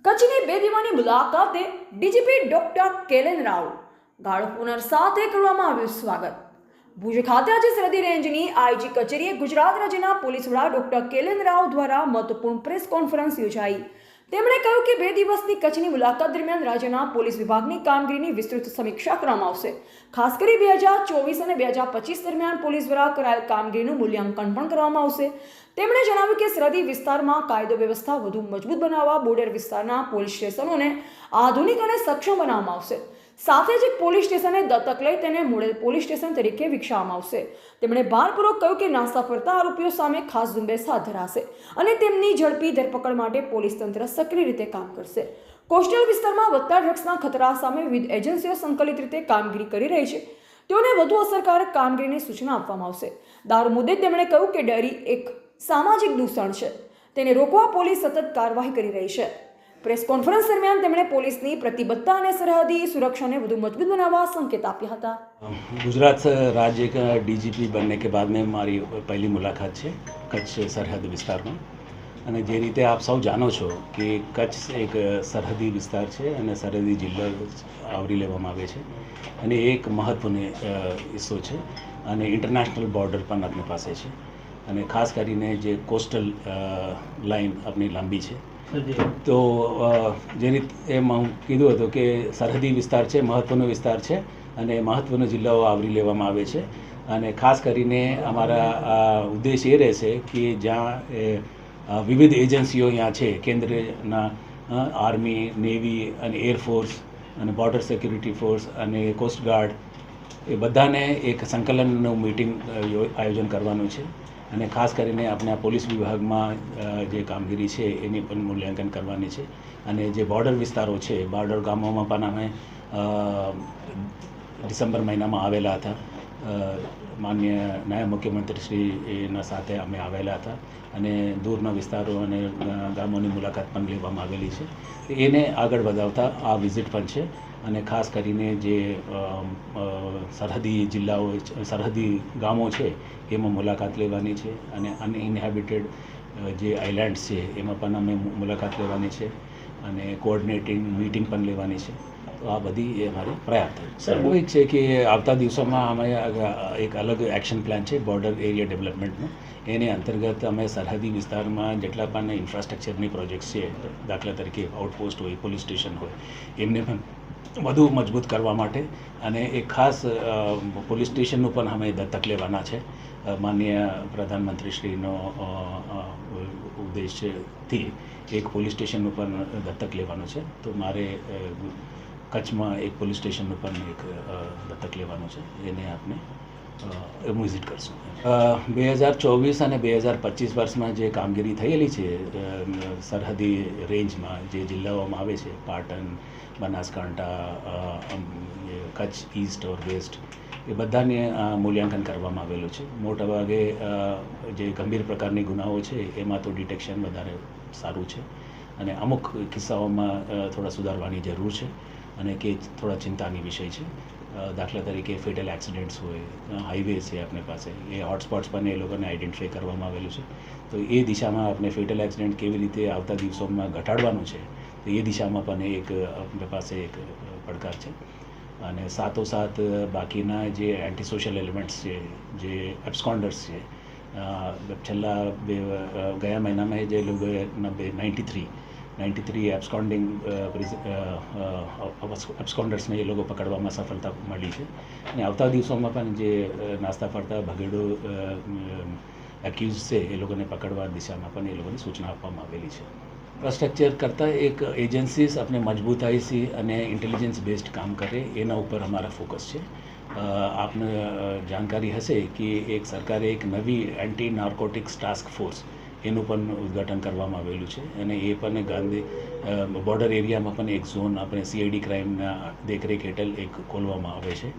કચ્છની 2 દિવસની મુલાકાતે ડીજીપી ડોક્ટર કેલેન રાવ ગાઢ પુનર સાથે કરવામાં આવ્યું સ્વાગત। ભુજ ખાતે આજે સરહદી રેન્જની આઈજી કચેરીએ ગુજરાત રાજ્યના પોલીસ વડા ડોક્ટર કેલેન રાવ દ્વારા મહત્વપૂર્ણ પ્રેસ કોન્ફરન્સ યોજાઈ। તેમણે કહ્યું કે 2 દિવસની કચ્છની મુલાકાત દરમિયાન રાજ્યના પોલીસ વિભાગની કામગીરીની વિસ્તૃત સમીક્ષા કરવામાં આવશે। ખાસ કરી 2024 અને 2025 દરમિયાન પોલીસ દ્વારા કરાયેલ કામગીરીનું મૂલ્યાંકન પણ કરવામાં આવશે। તેમણે જણાવ્યું કે સરહદી વિસ્તારમાં કાયદો વ્યવસ્થા વધુ મજબૂત બનાવવા બોર્ડર વિસ્તારના પોલીસ સ્ટેશનોને આધુનિક અને સક્ષમ બનાવવામાં આવશે। સાથે જ પોલીસ સ્ટેશનને દત્તક લઈ તેને મોડેલ પોલીસ સ્ટેશન તરીકે વિકસાવવામાં આવશે। તેમણે ભારપૂર્વક કહ્યું કે નાસ્તા ફરતા આરોપીઓ સામે ખાસ ઝુંબેશ હાથ ધરાશે અને તેમની ઝડપી ધરપકડ માટે પોલીસ તંત્ર સક્રિય રીતે કામ કરશે। કોસ્ટલ વિસ્તારમાં વધતા ડ્રગ્સના ખતરા સામે વિવિધ એજન્સીઓ સંકલિત રીતે કામગીરી કરી રહી છે, તેઓને વધુ અસરકારક કામગીરીની સૂચના આપવામાં આવશે। દારૂ મુદ્દે તેમણે કહ્યું કે ડરી એક સામાજિક દૂષણ છે, તેને રોકવા પોલીસ સતત કાર્યવાહી કરી રહી છે। प्रेस कॉन्फ्रेंस दरमियान તેમણે પોલીસની પ્રતિબદ્ધતા અને સરહદી સુરક્ષાને વધુ મજબૂત બનાવવા સંકેત આપ્યા હતા। गुजरात राज्य का डीजीपी बनने के बाद में मारी पहली मुलाकात है कच्छ सरहद विस्तार में। અને જે રીતે આપ સૌ જાણો છો કે કચ્છ એક સરહદી વિસ્તાર છે અને સરહદી જિલ્લો આવરી લેવામાં આવે છે અને એક મહત્વનો હિસ્સો છે અને ઇન્ટરનેશનલ બોર્ડર પણ આપણી પાસે છે અને ખાસ કરીને જે કોસ્ટલ લાઇન આપણી લાંબી છે। તો જે રીતે એમાં હું કીધું હતું કે સરહદી વિસ્તાર છે, મહત્વનો વિસ્તાર છે અને મહત્વનો જિલ્લાઓ આવરી લેવામાં આવે છે અને ખાસ કરીને અમારા ઉદ્દેશ એ રહેશે કે જ્યાં વિવિધ એજન્સીઓ અહીંયા છે, કેન્દ્રના આર્મી, નેવી અને એરફોર્સ અને બોર્ડર સિક્યુરિટી ફોર્સ અને કોસ્ટગાર્ડ એ બધાને એક સંકલનનું મીટિંગ આયોજન કરવાનું છે અને ખાસ કરીને આપણે આ પોલીસ વિભાગમાં જે કામગીરી છે એની પણ મૂલ્યાંકન કરવાની છે અને જે બોર્ડર વિસ્તારો છે, બોર્ડર ગામોમાં પણ અમે ડિસેમ્બર મહિનામાં આવેલા હતા। માનનીય નાયબ મુખ્યમંત્રીશ્રીના સાથે અમે આવેલા હતા અને દૂરના વિસ્તારો અને ગામોની મુલાકાત પણ લેવામાં આવેલી છે। એને આગળ વધાવતા આ વિઝિટ પણ છે અને ખાસ કરીને જે સરહદી જિલ્લાઓ, સરહદી ગામો છે એમાં મુલાકાત લેવાની છે અને અનઇન્હેબિટેડ જે આઇલેન્ડ્સ છે એમાં પણ અમે મુલાકાત લેવાની છે અને કોઓર્ડિનેટિંગ મીટિંગ પણ લેવાની છે। તો આ બધી એ અમારી પ્રયાસ થાય। સ્વાભાવિક છે કે આવતા દિવસોમાં અમે એક અલગ એક્શન પ્લાન છે બોર્ડર એરિયા ડેવલપમેન્ટનો। એની અંતર્ગત અમે સરહદી વિસ્તારમાં જેટલા પણ ઇન્ફ્રાસ્ટ્રક્ચરની પ્રોજેક્ટ્સ છે, દાખલા તરીકે આઉટપોસ્ટ હોય, પોલીસ સ્ટેશન હોય, એમને પણ વધુ મજબૂત કરવા માટે અને એક ખાસ પોલીસ સ્ટેશનનું પણ અમે દત્તક લેવાના છે। માનનીય પ્રધાનમંત્રીશ્રીનો ઉદ્દેશથી એક પોલીસ સ્ટેશનનું પણ દત્તક લેવાનું છે। તો મારે કચ્છમાં એક પોલીસ સ્ટેશનનું પણ એક દત્તક લેવાનું છે, એને આપણે વિઝિટ કરશું। 2024 અને 2025 વર્ષમાં જે કામગીરી થયેલી છે સરહદી રેન્જમાં જે જિલ્લાઓમાં આવે છે, પાટણ, બનાસકાંઠા, કચ્છ ઈસ્ટ ઓર વેસ્ટ, એ બધાને મૂલ્યાંકન કરવામાં આવેલું છે। મોટાભાગે જે ગંભીર પ્રકારની ગુનાઓ છે એમાં તો ડિટેક્શન વધારે સારું છે અને અમુક કિસ્સાઓમાં થોડા સુધારવાની જરૂર છે અને કે થોડા ચિંતાની વિષય છે। દાખલા તરીકે ફેટલ એક્સિડન્ટ્સ હોય, હાઈવે છે આપણી પાસે, એ હોટસ્પોટ્સ પણ એ લોકોને આઈડેન્ટિફાઈ કરવામાં આવેલું છે। તો એ દિશામાં આપણે ફેટલ એક્સિડન્ટ કેવી રીતે આવતા દિવસોમાં ઘટાડવાનું છે, તો એ દિશામાં પણ એક આપણી પાસે એક પડકાર છે અને સાથોસાથ બાકીના જે એન્ટી સોશિયલ એલિમેન્ટ્સ છે, જે એબ્સ્કોન્ડર્સ છે, છેલ્લા ગયા મહિનામાં જે લોકોએ 93 એબ્સ્કોન્ડિંગ એબ્સ્કોન્ડર્સને એ લોકો પકડવામાં સફળતા મળી છે અને આવતા દિવસોમાં પણ જે નાસ્તા ફરતા ભગેડો એક્યુઝ છે એ લોકોને પકડવા દિશામાં પણ એ લોકોને સૂચના આપવામાં આવેલી છે। ઇન્ફ્રાસ્ટ્રક્ચર કરતાં એક એજન્સીસ આપણે મજબૂતાઈથી અને ઇન્ટેલિજન્સ બેઝડ કામ કરે એના ઉપર અમારા ફોકસ છે। આપને જાણકારી હશે કે એક સરકારે એક નવી એન્ટી નાર્કોટિક્સ ટાસ્ક ફોર્સ એનું પણ ઉદ્ઘાટન કરવામાં આવેલું છે અને એ પણ ગાંધી બોર્ડર એરિયામાં પણ એક ઝોન આપણે સીઆઈડી ક્રાઇમના દેખરેખ હેઠળ એક ખોલવામાં આવે છે।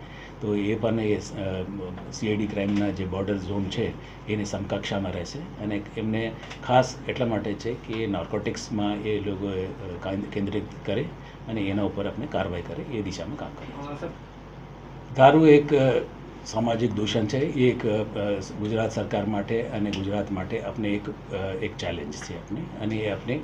તો એ પણ એ સીઆઈડી ક્રાઇમના જે બોર્ડર ઝોન છે એની સમકક્ષામાં રહેશે અને એમને ખાસ એટલા માટે છે કે નાર્કોટિક્સમાં એ લોકો કેન્દ્રિત કરે અને એના ઉપર આપણે કાર્યવાહી કરે, એ દિશામાં કામ કરે। દારૂ એક સામાજિક દૂષણ છે, એ એક ગુજરાત સરકાર માટે અને ગુજરાત માટે આપણે એક ચેલેન્જ છે આપણે અને એ આપણે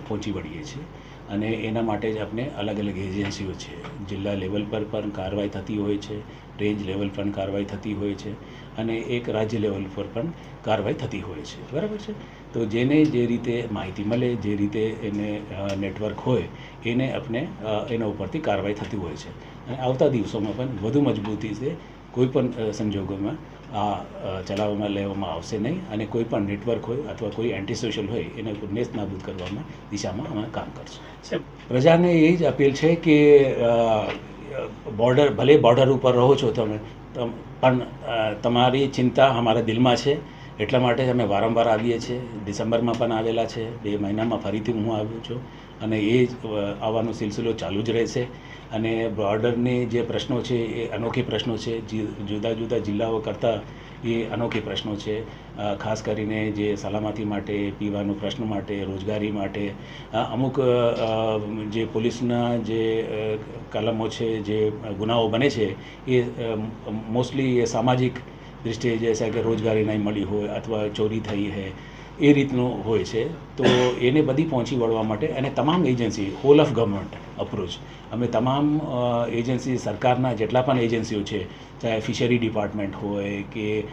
પહોંચી વળીએ છીએ અને એના માટે જ આપણે અલગ અલગ એજન્સીઓ છે, જિલ્લા લેવલ પર પણ કાર્યવાહી થતી હોય છે, રેન્જ લેવલ પર કાર્યવાહી થતી હોય છે અને એક રાજ્ય લેવલ પર પણ કાર્યવાહી થતી હોય છે, બરાબર છે. તો જેને જે રીતે માહિતી મળે, જે રીતે એને નેટવર્ક હોય એને આપણે એના ઉપરથી કાર્યવાહી થતી હોય છે અને આવતા દિવસોમાં પણ વધુ મજબૂતીથી કોઈ પણ સંજોગોમાં આ ચલાવવામાં લેવામાં આવશે નહીં અને કોઈ પણ નેટવર્ક હોય અથવા કોઈ એન્ટી સોશિયલ હોય એને નેસ્ત નાબૂદ કરવામાં દિશામાં અમે કામ કરશું. પ્રજાને એ જ અપીલ છે કે ભલે બોર્ડર ઉપર રહો છો તમે પણ તમારી ચિંતા અમારા દિલમાં છે, એટલા માટે જ અમે વારંવાર આવીએ છીએ. ડિસેમ્બરમાં પણ આવેલા છે, 2 મહિનામાં ફરીથી હું આવ્યો છું અને એ જ આવવાનો સિલસિલો ચાલુ જ રહેશે. અને બોર્ડરની જે પ્રશ્નો છે એ અનોખી પ્રશ્નો છે, જુદા જુદા જિલ્લાઓ કરતાં એ અનોખી પ્રશ્નો છે. ખાસ કરીને જે સલામતી માટે, પીવાનો પ્રશ્ન માટે, રોજગારી માટે, અમુક જે પોલીસના જે કલમો છે, જે ગુનાઓ બને છે એ મોસ્ટલી એ સામાજિક દૃષ્ટિએ જैसा કે રોજગારી નહીં મળી હોય અથવા ચોરી થઈ છે એ રીતનું હોય છે. તો એને બધી પહોંચી વળવા માટે અને તમામ agency, whole of government approach, અમે તમામ એજન્સી, સરકારના જેટલા પણ એજન્સીઓ છે, ચાહે ફિશરી ડિપાર્ટમેન્ટ હોય કે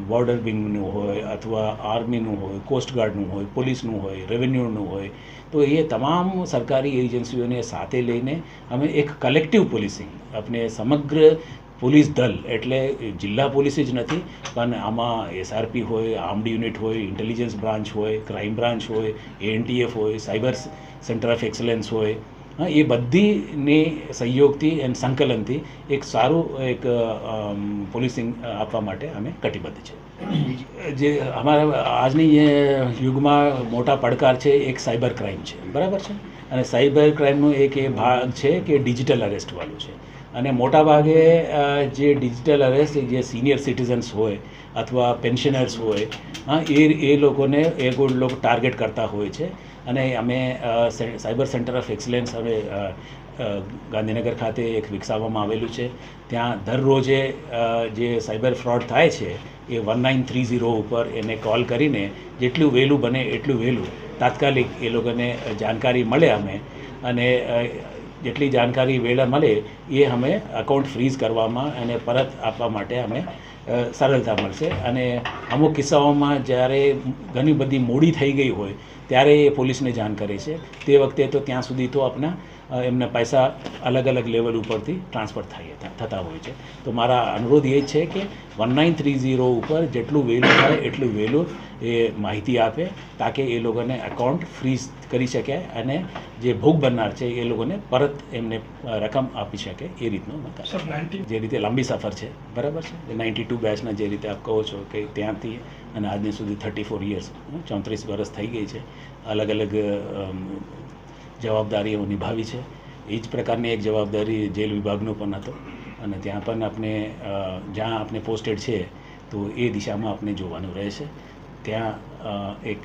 બોર્ડર વિંગનું હોય અથવા આર્મીનું હોય, કોસ્ટગાર્ડનું હોય, પોલીસનું હોય, રેવન્યુનું હોય, તો એ તમામ સરકારી એજન્સીઓને સાથે લઈને અમે એક કલેક્ટિવ પોલીસિંગ, આપણે સમગ્ર પોલીસ દળ, એટલે જિલ્લા પોલીસ જ નથી પણ આમાં SRP હોય, આર્મ્ડ યુનિટ હોય, ઇન્ટેલિજન્સ બ્રાન્ચ હોય, ક્રાઇમ બ્રાન્ચ હોય, ANTF હોય, સાયબર સેન્ટર ઓફ એક્સલન્સ હોય, એ બધીની સહયોગથી અને સંકલનથી એક સારું એક પોલીસિંગ આપવા માટે અમે કટિબદ્ધ છે. જે અમારા આજની યુગમાં મોટા પડકાર છે એક સાયબર ક્રાઇમ છે, બરાબર છે. અને સાયબર ક્રાઇમનો એક એ ભાગ છે કે ડિજિટલ અરેસ્ટવાળું છે. અને મોટાભાગે જે ડિજિટલ અરેસ્ટ જે સિનિયર સિટીઝન્સ હોય અથવા પેન્શનર્સ હોય, એ લોકોને લોકો ટાર્ગેટ કરતા હોય છે. અને અમે સાયબર સેન્ટર ઓફ એક્સલન્સ હવે ગાંધીનગર ખાતે એક વિકસાવવામાં આવેલું છે. ત્યાં દરરોજે જે સાયબર ફ્રોડ થાય છે એ 1930 ઉપર એને કોલ કરીને જેટલું વહેલું બને એટલું વહેલું તાત્કાલિક એ લોકોને જાણકારી મળે અમે, અને જેટલી જાણકારી વહેલા મળે એ અમે અકાઉન્ટ ફ્રીઝ કરવામાં અને પરત આપવા માટે અમે સરળતા મળશે. અને અમુક કિસ્સાઓમાં જ્યારે ઘણી બધી મોડી થઈ ગઈ હોય ત્યારે એ પોલીસને જાણ કરે છે. તે વખતે તો ત્યાં સુધી તો આપણા એમના પૈસા અલગ અલગ લેવલ ઉપરથી ટ્રાન્સફર થતા હોય છે. તો મારા અનુરોધ એ છે કે 1930 ઉપર જેટલું વહેલું થાય એટલું વહેલું એ માહિતી આપે, તાકે એ લોકોને એકાઉન્ટ ફ્રીઝ કરી શકે અને જે ભોગ બનનાર છે એ લોકોને પરત એમને રકમ આપી શકે એ રીતનું મકાન. જે રીતે લાંબી સફર છે, બરાબર છે, 92 બેચના જે રીતે આપ કહો છો કે ત્યાંથી અને આજની સુધી 34 યર્સ, 34 વર્ષ થઈ ગઈ છે, અલગ અલગ જવાબદારીઓ નિભાવી છે. એ જ પ્રકારની એક જવાબદારી જેલ વિભાગનો પણ હતો અને ત્યાં પણ આપણે જ્યાં આપણે પોસ્ટેડ છે તો એ દિશામાં આપણે જોવાનું રહેશે. ત્યાં એક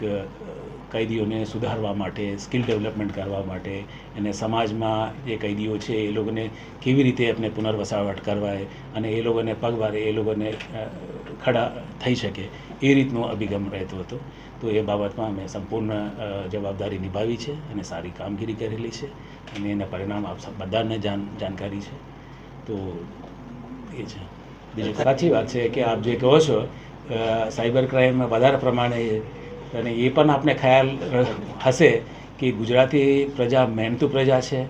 कैदीઓને સુધારવા માટે, સ્કિલ ડેવલપમેન્ટ કરવા માટે અને સમાજમાં જે कैदीઓ છે એ લોકોને કેવી રીતે આપણે પુનર્વસાવટ કરવાય અને એ લોકોને પગવારે એ લોકોને ખડા થઈ શકે એ રીતનો અભિગમ રહેતો હતો. તો એ બાબતમાં અમે સંપૂર્ણ જવાબદારી નિભાવી છે અને સારી કામગીરી કરેલી છે અને એના પરિણામ આપ બધાને જાણકારી છે. તો એ છે. બીજું સાચી વાત છે કે આપ જે કહો છો સાયબર ક્રાઇમમાં વધારે પ્રમાણે, અને એ પણ આપને ખ્યાલ હશે કે ગુજરાતી પ્રજા મહેનતુ પ્રજા છે,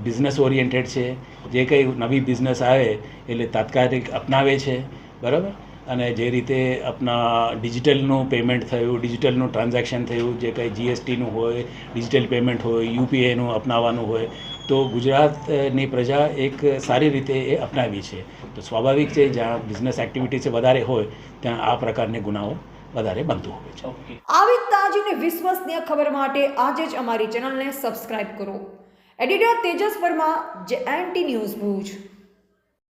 બિઝનેસ ઓરિએન્ટેડ છે. જે કંઈ નવી બિઝનેસ આવે એટલે તાત્કાલિક અપનાવે છે, બરાબર. અને જે રીતે આપણા ડિજિટલનું પેમેન્ટ થયું, ડિજિટલનું ટ્રાન્ઝેક્શન થયું, જે કંઈ GSTનું હોય, ડિજિટલ પેમેન્ટ હોય, UPIનું અપનાવવાનું હોય, તો ગુજરાતની પ્રજા એક સારી રીતે એ અપનાવી છે. તો સ્વાભાવિક છે જ્યાં બિઝનેસ એક્ટિવિટીઝ વધારે હોય ત્યાં આ પ્રકારની ગુનાઓ વધારે બનતું હોય છે. આવી તાજી અને વિશ્વસનીય ખબર માટે આજે જ અમારી ચેનલને સબસ્ક્રાઇબ કરો. Editor Tejas Varma, JNT news Bhuj.